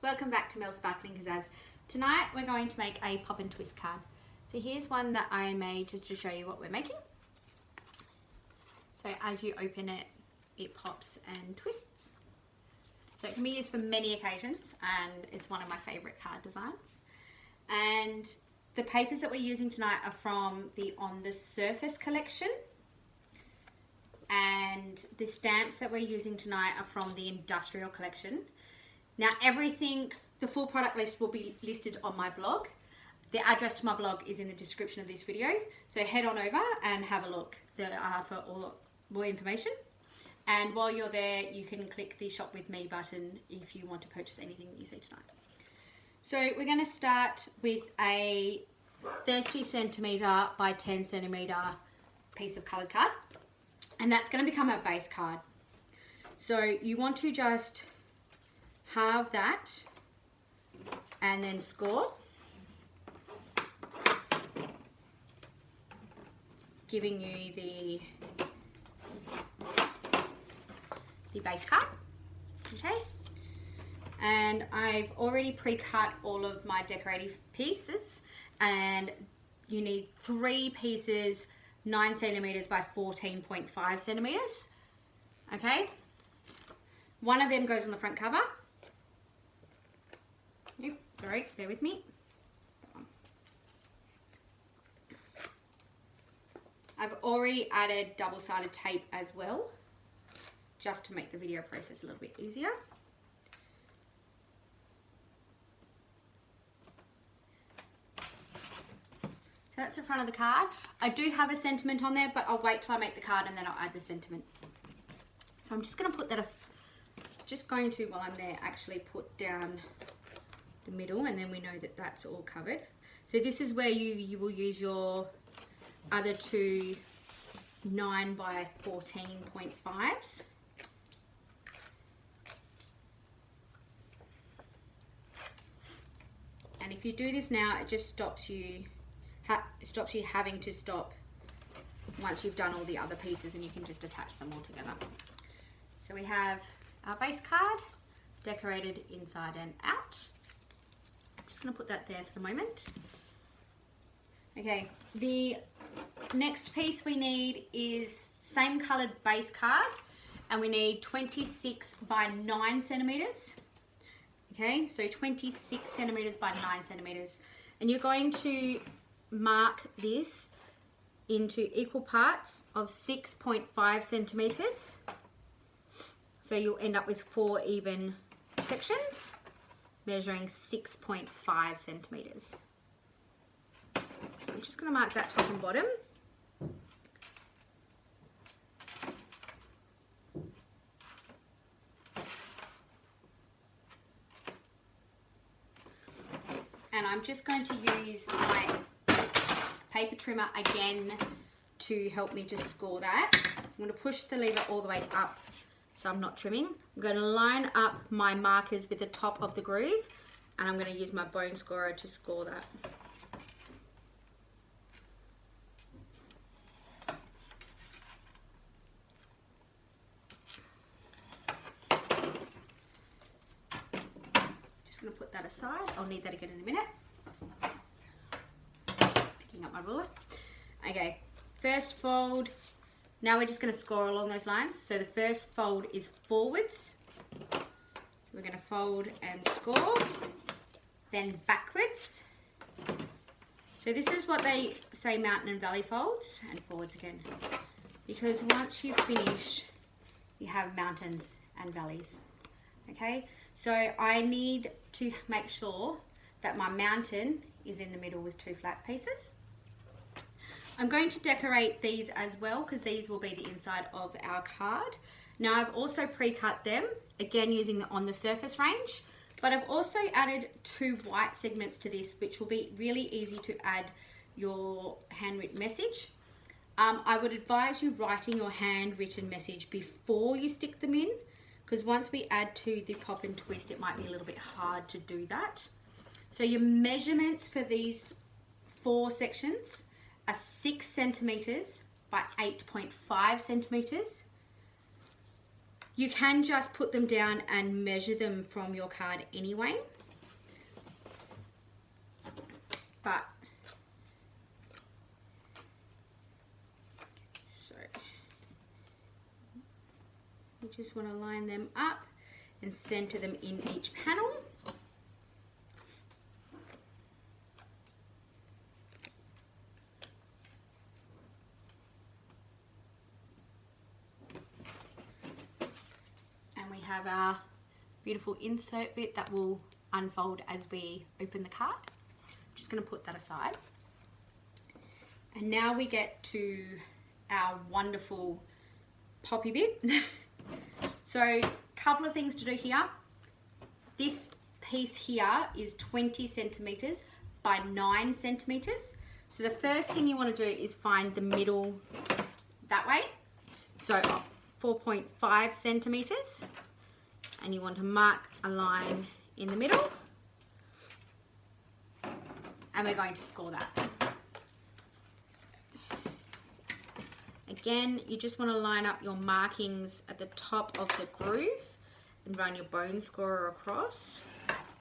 welcome back to Mel's Sparkling Kaszazz. Tonight we're going to make a pop and twist card. So here's one that I made just to show you what we're making. So as you open it, it pops and twists. So it can be used for many occasions and it's one of my favourite card designs. And the papers that we're using tonight are from the On the Surface collection. And the stamps that we're using tonight are from the Industrial collection. Now everything, the full product list will be listed on my blog. The address to my blog is in the description of this video. So head on over and have a look for all more information. And while you're there, you can click the shop with me button if you want to purchase anything you see tonight. So we're going to start with a 30 centimeter by 10 centimeter piece of colored card. And that's going to become our base card. So you want to just halve that and then score, giving you the base card. Okay, and I've already pre-cut all of my decorative pieces, and you need 3 pieces 9 centimeters by 14.5 centimeters. Okay, one of them goes on the front cover. Oops, sorry, bear with me. I've already added double-sided tape as well, just to make the video process a little bit easier. So that's the front of the card. I do have a sentiment on there, but I'll wait till I make the card and then I'll add the sentiment. So I'm just going to put that, while I'm there, actually put down the middle, and then we know that that's all covered. So this is where you will use your other 2 9 by 14.5s. And if you do this now, it just stops you having to stop once you've done all the other pieces, and you can just attach them all together. So we have our base card decorated inside and out. I'm just going to put that there for the moment. Okay, the next piece we need is same coloured base card, and we need 26 by 9 centimeters. Okay, so 26 centimeters by 9 centimeters, and you're going to mark this into equal parts of 6.5 centimeters. So you'll end up with 4 even sections measuring 6.5 centimeters. I'm just going to mark that top and bottom. And I'm just going to use my paper trimmer again to help me to score that. I'm going to push the lever all the way up so I'm not trimming. I'm going to line up my markers with the top of the groove, and I'm going to use my bone scorer to score that. Just going to put that aside. I'll need that again in a minute. Picking up my ruler. Okay, first fold. Now we're just going to score along those lines. So the first fold is forwards. So we're going to fold and score. Then backwards. So this is what they say mountain and valley folds, and forwards again. Because once you've finished, you have mountains and valleys. Okay, so I need to make sure that my mountain is in the middle with 2 flat pieces. I'm going to decorate these as well, because these will be the inside of our card. Now I've also pre-cut them, again using the On the Surface range, but I've also added 2 white segments to this, which will be really easy to add your handwritten message. I would advise you writing your handwritten message before you stick them in, because once we add to the pop and twist, it might be a little bit hard to do that. So your measurements for these 4 sections are 6 centimeters by 8.5 centimeters. You can just put them down and measure them from your card anyway. But, so, you just want to line them up and center them in each panel. And we have our beautiful insert bit that will unfold as we open the card. Just going to put that aside. And now we get to our wonderful poppy bit. So a couple of things to do here. This piece here is 20 centimeters by 9 centimeters. So the first thing you want to do is find the middle that way. So 4.5 centimeters. And you want to mark a line in the middle. And we're going to score that. So, again, you just want to line up your markings at the top of the groove and run your bone scorer across.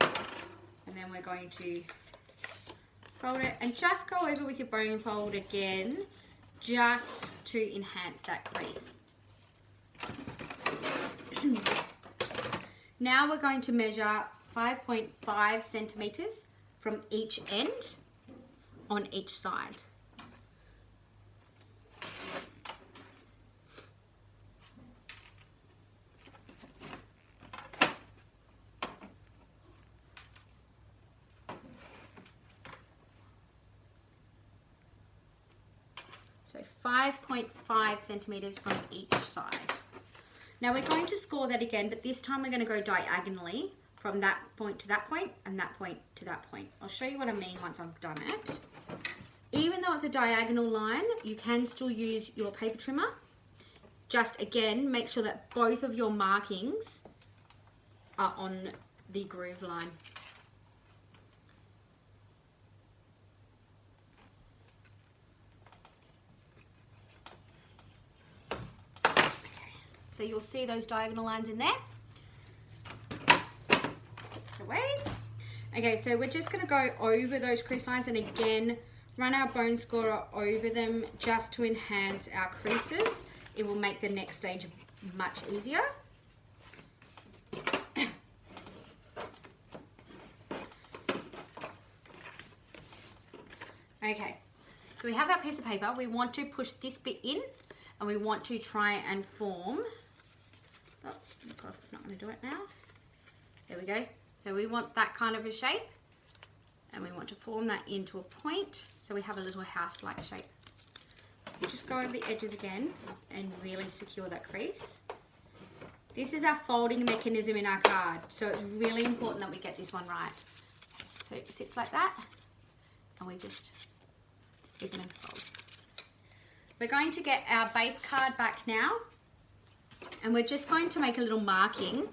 And then we're going to fold it and just go over with your bone fold again, just to enhance that crease. Now we're going to measure 5.5 centimeters from each end on each side. So 5.5 centimeters from each side. Now we're going to score that again, but this time we're going to go diagonally from that point to that point and that point to that point. I'll show you what I mean once I've done it. Even though it's a diagonal line, you can still use your paper trimmer. Just again, make sure that both of your markings are on the groove line. Okay. So you'll see those diagonal lines in there. Away. Okay, so we're just going to go over those crease lines and again run our bone scorer over them just to enhance our creases. It will make the next stage much easier. Okay, so we have our piece of paper. We want to push this bit in and we want to try and form, oh, of course it's not going to do it now. There we go. So we want that kind of a shape and we want to form that into a point so we have a little house-like shape. You just go over the edges again and really secure that crease. This is our folding mechanism in our card, so it's really important that we get this one right. So it sits like that and we just open and fold. We're going to get our base card back now and we're just going to make a little marking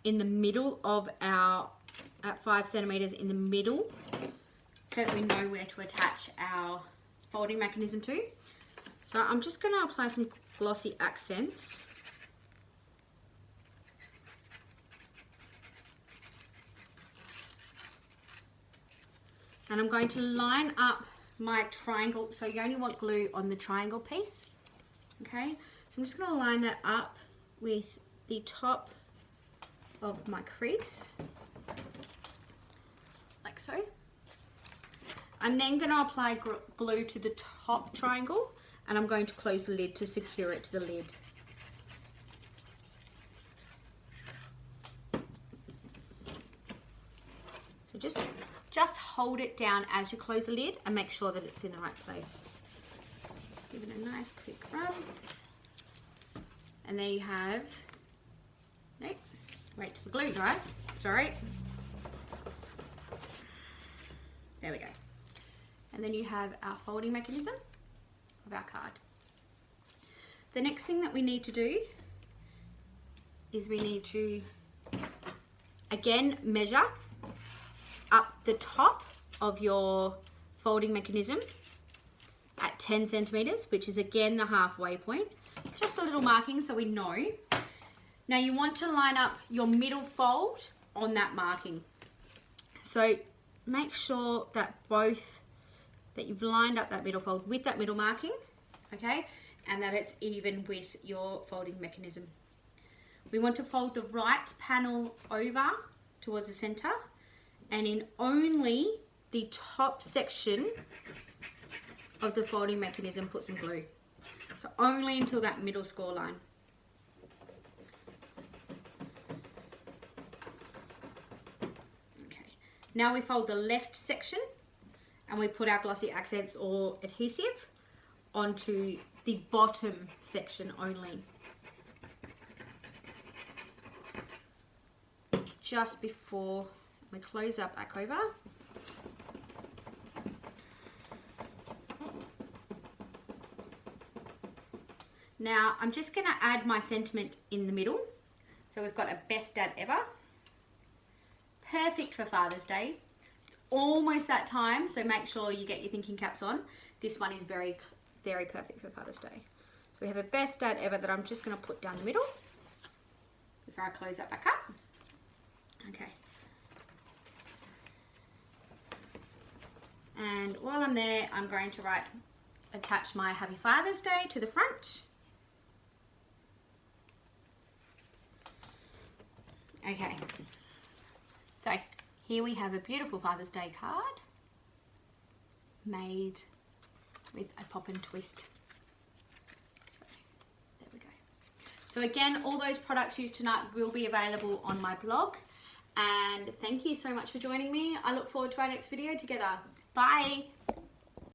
in the middle of our, at 5 centimeters in the middle, so that we know where to attach our folding mechanism to. So I'm just going to apply some glossy accents. And I'm going to line up my triangle, so you only want glue on the triangle piece. Okay, so I'm just going to line that up with the top of my crease, like so. I'm then going to apply glue to the top triangle and I'm going to close the lid to secure it to the lid. So just hold it down as you close the lid and make sure that it's in the right place. Give it a nice quick rub. And there you have, nope. Wait till the glue dries, sorry. There we go. And then you have our folding mechanism of our card. The next thing that we need to do is we need to, again, measure up the top of your folding mechanism at 10 centimeters, which is again the halfway point. Just a little marking so we know. Now you want to line up your middle fold on that marking. So make sure that you've lined up that middle fold with that middle marking, okay? And that it's even with your folding mechanism. We want to fold the right panel over towards the center and in only the top section of the folding mechanism put some glue. So only until that middle score line. Okay, now we fold the left section and we put our glossy accents or adhesive onto the bottom section only. Just before we close that back over. Now I'm just going to add my sentiment in the middle. So we've got a best dad ever. Perfect for Father's Day. It's almost that time, so make sure you get your thinking caps on. This one is very, very perfect for Father's Day. So we have a best dad ever that I'm just going to put down the middle before I close that back up. Okay. And while I'm there, I'm going to attach my Happy Father's Day to the front. Okay, so here we have a beautiful Father's Day card made with a pop and twist. So there we go. So again, all those products used tonight will be available on my blog. And thank you so much for joining me. I look forward to our next video together. Bye.